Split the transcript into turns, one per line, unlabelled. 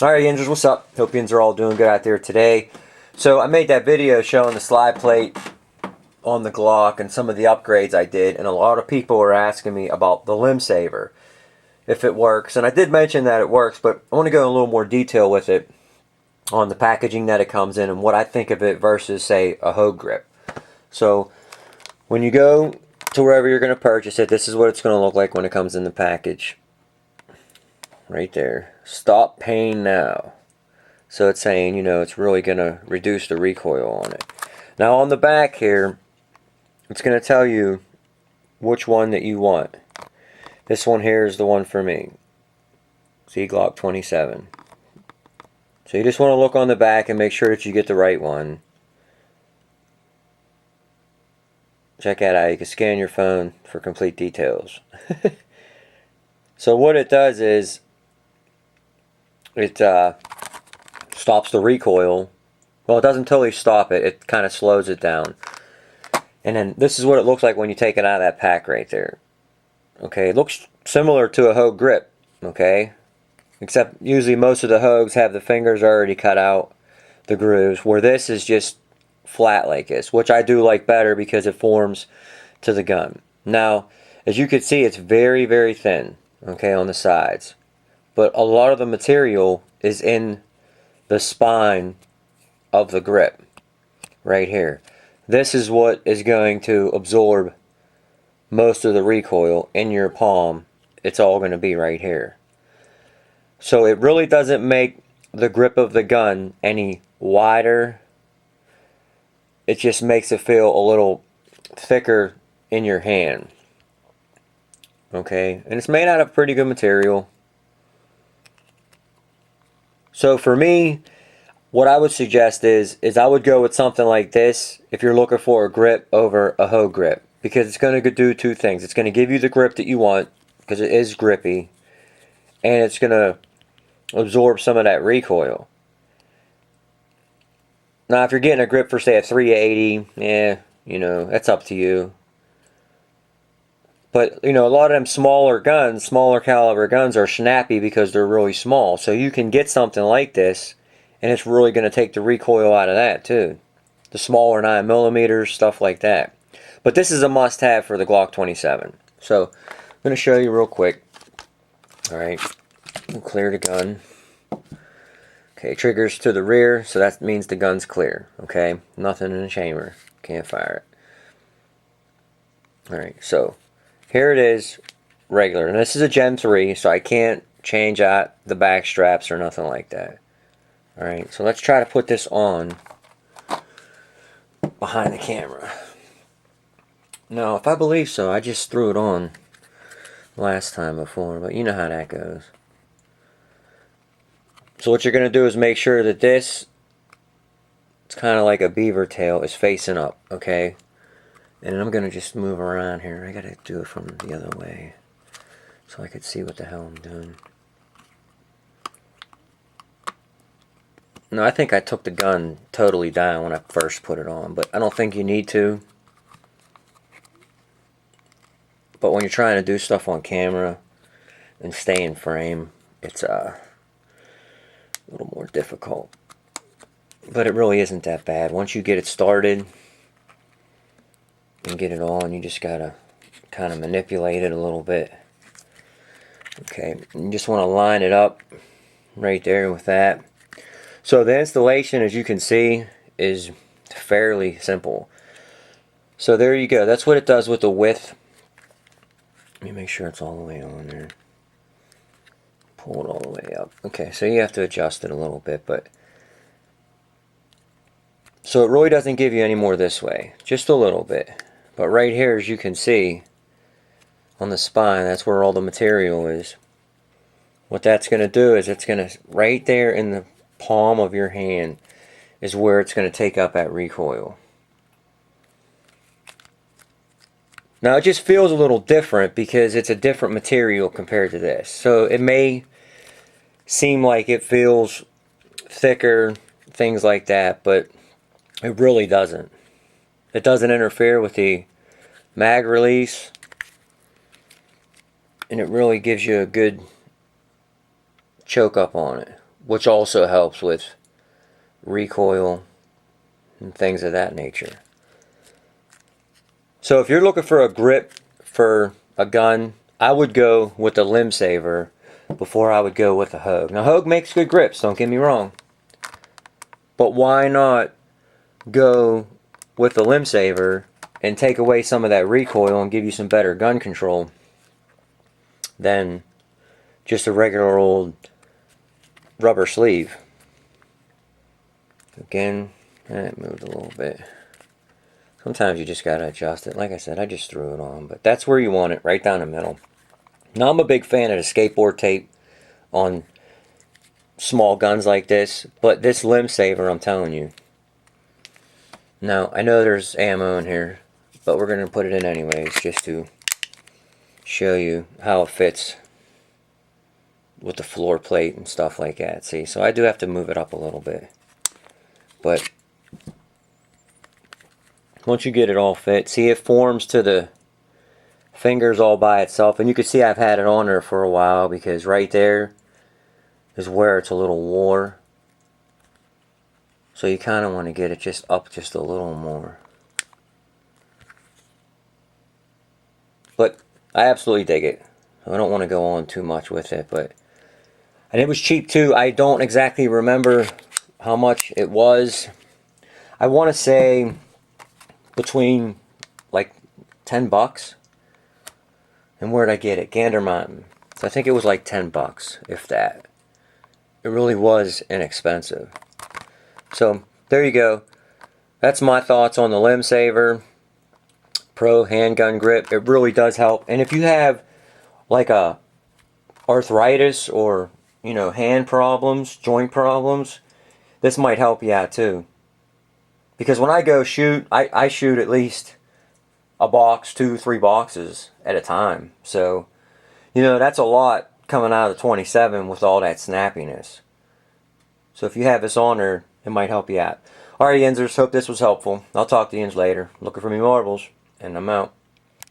Alright, Yinzers, what's up? Hope yins are all doing good out there today. So I made that video showing the slide plate on the Glock and some of the upgrades I did, and a lot of people were asking me about the LimbSaver, if it works. And I did mention that it works, but I want to go in a little more detail with it on the packaging that it comes in and what I think of it versus, say, a Hogue grip. So when you go to wherever you're going to purchase it, this is what it's going to look like when it comes in the package. Right there. Stop pain now. So it's saying, you know, it's really going to reduce the recoil on it. Now on the back here, it's going to tell you which one that you want. This one here is the one for me. See, Glock 27. So you just want to look on the back and make sure that you get the right one. Check that out. You can scan your phone for complete details. So what it does is it stops the recoil. Well, it doesn't totally stop it. It kind of slows it down. And then this is what it looks like when you take it out of that pack right there. Okay, it looks similar to a Hogue grip. Okay, except usually most of the Hogues have the fingers already cut out, the grooves, where this is just flat like this, which I do like better because it forms to the gun. Now, as you can see, it's very, very thin, okay, on the sides. But a lot of the material is in the spine of the grip right here. This is what is going to absorb most of the recoil in your palm. It's all going to be right here. So it really doesn't make the grip of the gun any wider. It just makes it feel a little thicker in your hand. Okay, and it's made out of pretty good material. So for me, what I would suggest is I would go with something like this if you're looking for a grip over a Hogue grip, because it's going to do two things. It's going to give you the grip that you want because it is grippy, and it's going to absorb some of that recoil. Now, if you're getting a grip for, say, a 380, you know, that's up to you. But, you know, a lot of them smaller guns, smaller caliber guns are snappy because they're really small. So you can get something like this, and it's really going to take the recoil out of that, too. The smaller 9mm, stuff like that. But this is a must-have for the Glock 27. So, I'm going to show you real quick. Alright, clear the gun. Okay, triggers to the rear, so that means the gun's clear. Okay, nothing in the chamber. Can't fire it. Alright, so here it is, regular. And this is a Gen 3, so I can't change out the back straps or nothing like that. Alright, so let's try to put this on behind the camera. Now, if I believe so, I just threw it on last time before, but you know how that goes. So what you're going to do is make sure that this, it's kind of like a beaver tail, is facing up, okay? And I'm going to just move around here. I got to do it from the other way so I could see what the hell I'm doing. No, I think I took the gun totally down when I first put it on, but I don't think you need to. But when you're trying to do stuff on camera and stay in frame, it's a little more difficult. But it really isn't that bad. Once you get it started and get it on, you just gotta kind of manipulate it a little bit. Okay, you just want to line it up right there with that. So the installation, as you can see, is fairly simple. So there you go. That's what it does with the width. Let me make sure it's all the way on there. Pull it all the way up. Okay, so you have to adjust it a little bit, but so it really doesn't give you any more this way, just a little bit. But right here, as you can see, on the spine, that's where all the material is. What that's going to do is it's going to, right there in the palm of your hand, is where it's going to take up that recoil. Now it just feels a little different because it's a different material compared to this. So it may seem like it feels thicker, things like that, but it really doesn't. It doesn't interfere with the mag release, and it really gives you a good choke up on it. which also helps with recoil and things of that nature. So if you're looking for a grip for a gun, I would go with the LimbSaver before I would go with the Hogue. Now Hogue makes good grips, don't get me wrong, but why not go with the LimbSaver and take away some of that recoil and give you some better gun control than just a regular old rubber sleeve. Again, it moved a little bit. Sometimes you just gotta adjust it. Like I said, I just threw it on, but that's where you want it, right down the middle. Now I'm a big fan of the skateboard tape on small guns like this, but this LimbSaver, I'm telling you. Now I know there's ammo in here, but we're gonna put it in anyways, just to show you how it fits with the floor plate and stuff like that. See, so I do have to move it up a little bit, but once you get it all fit, see, it forms to the fingers all by itself, and you can see I've had it on there for a while because right there is where it's a little wore. So you kind of want to get it just up just a little more. But I absolutely dig it. I don't want to go on too much with it, but and it was cheap too. I don't exactly remember how much it was. I want to say between like 10 bucks. And where'd I get it? Gander Mountain. So I think it was like 10 bucks, if that. It really was inexpensive. So there you go. That's my thoughts on the LimbSaver Pro Handgun Grip. It really does help. And if you have like a arthritis or, you know, hand problems, joint problems, this might help you out too. Because when I go shoot, I shoot at least a box, 2-3 boxes at a time. So, you know, that's a lot coming out of the 27 with all that snappiness. So if you have this on there, it might help you out. Alright, Yinzers, hope this was helpful. I'll talk to you later. Looking for me marbles, and I'm out.